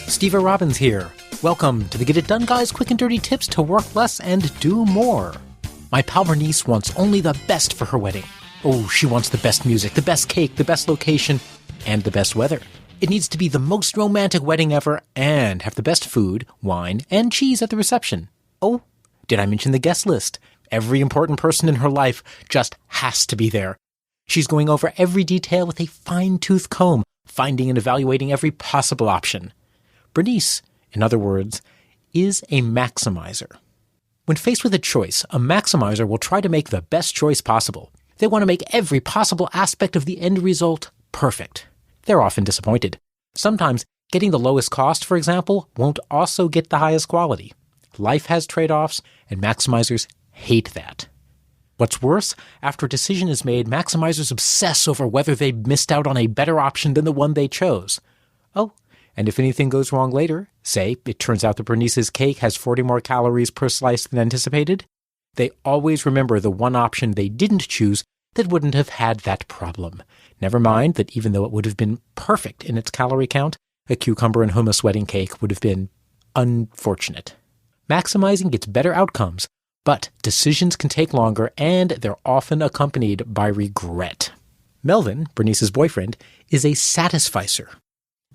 Steve Robbins here. Welcome to the Get It Done Guys quick and dirty tips to work less and do more. My pal Bernice wants only the best for her wedding. Oh, she wants the best music, the best cake, the best location, and the best weather. It needs to be the most romantic wedding ever and have the best food, wine, and cheese at the reception. Oh, did I mention the guest list? Every important person in her life just has to be there. She's going over every detail with a fine-tooth comb, finding and evaluating every possible option. Bernice, in other words, is a maximizer. When faced with a choice, a maximizer will try to make the best choice possible. They want to make every possible aspect of the end result perfect. They're often disappointed. Sometimes getting the lowest cost, for example, won't also get the highest quality. Life has trade-offs, and maximizers hate that. What's worse, after a decision is made, maximizers obsess over whether they missed out on a better option than the one they chose. Oh, and if anything goes wrong later, say it turns out that Bernice's cake has 40 more calories per slice than anticipated, they always remember the one option they didn't choose that wouldn't have had that problem. Never mind that even though it would have been perfect in its calorie count, a cucumber and hummus wedding cake would have been unfortunate. Maximizing gets better outcomes, but decisions can take longer, and they're often accompanied by regret. Melvin, Bernice's boyfriend, is a Satisficer.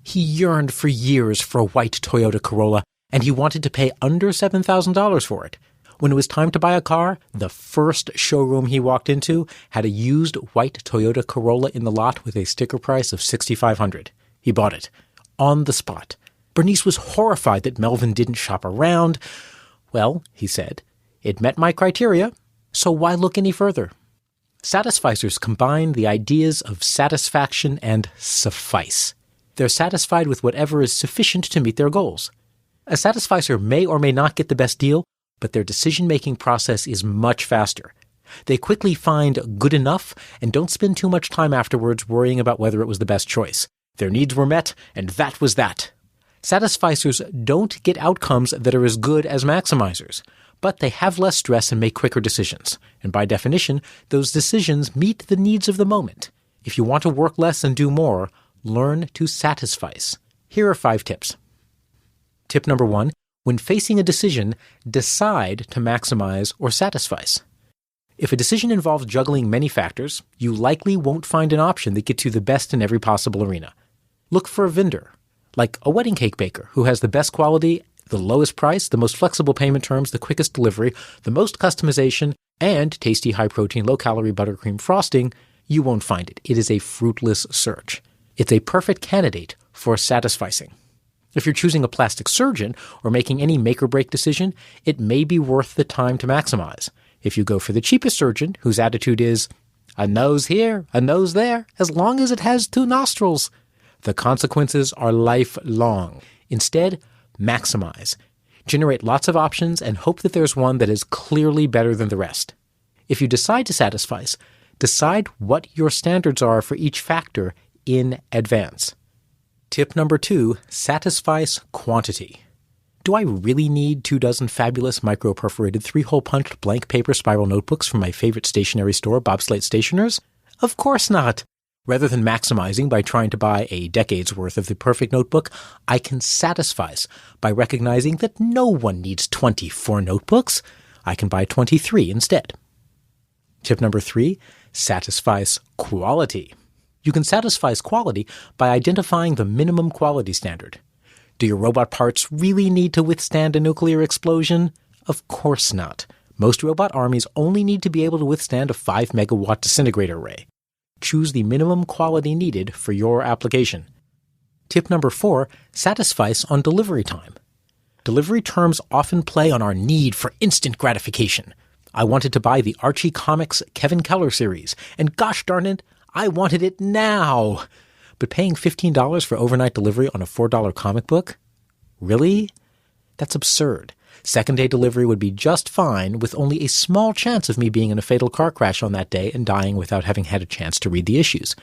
He yearned for years for a white Toyota Corolla, and he wanted to pay under $7,000 for it. When it was time to buy a car, the first showroom he walked into had a used white Toyota Corolla in the lot with a sticker price of $6,500. He bought it, on the spot. Bernice was horrified that Melvin didn't shop around. Well, he said, it met my criteria, so why look any further? Satisficers combine the ideas of satisfaction and suffice. They're satisfied with whatever is sufficient to meet their goals. A Satisficer may or may not get the best deal, but their decision-making process is much faster. They quickly find good enough and don't spend too much time afterwards worrying about whether it was the best choice. Their needs were met, and that was that. Satisficers don't get outcomes that are as good as maximizers, but they have less stress and make quicker decisions. And by definition, those decisions meet the needs of the moment. If you want to work less and do more, learn to satisfice. Here are 5 tips. Tip number 1, when facing a decision, decide to maximize or satisfice. If a decision involves juggling many factors, you likely won't find an option that gets you the best in every possible arena. Look for a vendor, like a wedding cake baker, who has the best quality, the lowest price, the most flexible payment terms, the quickest delivery, the most customization, and tasty high-protein, low-calorie buttercream frosting. You won't find it. It is a fruitless search. It's a perfect candidate for Satisficing. If you're choosing a plastic surgeon or making any make-or-break decision, it may be worth the time to maximize. If you go for the cheapest surgeon, whose attitude is, a nose here, a nose there, as long as it has 2 nostrils, the consequences are lifelong. Instead, maximize. Generate lots of options and hope that there's one that is clearly better than the rest. If you decide to satisfice, decide what your standards are for each factor in advance. Tip number 2, satisfice quantity. Do I really need 24 fabulous micro-perforated 3-hole punched blank paper spiral notebooks from my favorite stationery store, Bob Slate Stationers? Of course not. Rather than maximizing by trying to buy a decade's worth of the perfect notebook, I can satisfice by recognizing that no one needs 24 notebooks. I can buy 23 instead. Tip number 3, satisfice quality. You can satisfice quality by identifying the minimum quality standard. Do your robot parts really need to withstand a nuclear explosion? Of course not. Most robot armies only need to be able to withstand a 5-megawatt disintegrator array. Choose the minimum quality needed for your application. Tip number 4, satisfice on delivery time. Delivery terms often play on our need for instant gratification. I wanted to buy the Archie Comics Kevin Keller series, and gosh darn it, I wanted it now. But paying $15 for overnight delivery on a $4 comic book? Really? That's absurd. Second-day delivery would be just fine, with only a small chance of me being in a fatal car crash on that day and dying without having had a chance to read the issues.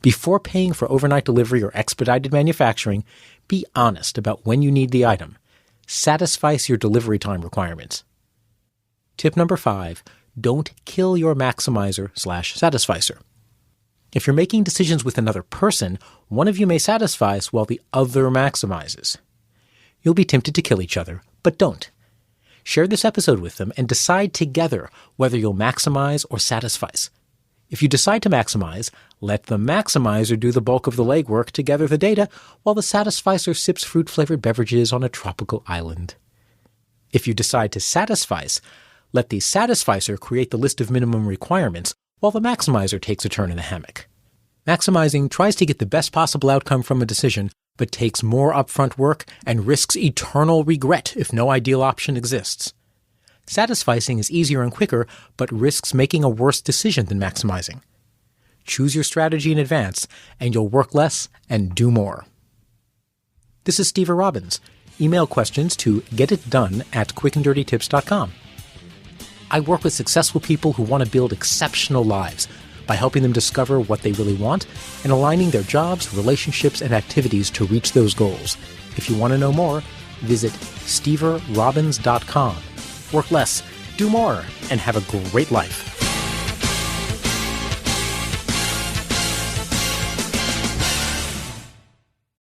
Before paying for overnight delivery or expedited manufacturing, be honest about when you need the item. Satisfice your delivery time requirements. Tip number 5, don't kill your maximizer/satisficer. If you're making decisions with another person, one of you may satisfice while the other maximizes. You'll be tempted to kill each other, but don't. Share this episode with them and decide together whether you'll maximize or satisfice. If you decide to maximize, let the maximizer do the bulk of the legwork to gather the data while the satisficer sips fruit-flavored beverages on a tropical island. If you decide to satisfice, let the satisficer create the list of minimum requirements while the maximizer takes a turn in the hammock. Maximizing tries to get the best possible outcome from a decision, but takes more upfront work and risks eternal regret if no ideal option exists. Satisficing is easier and quicker, but risks making a worse decision than maximizing. Choose your strategy in advance, and you'll work less and do more. This is Steve Robbins. Email questions to getitdone@quickanddirtytips.com. I work with successful people who want to build exceptional lives by helping them discover what they really want and aligning their jobs, relationships, and activities to reach those goals. If you want to know more, visit steverrobbins.com. Work less, do more, and have a great life.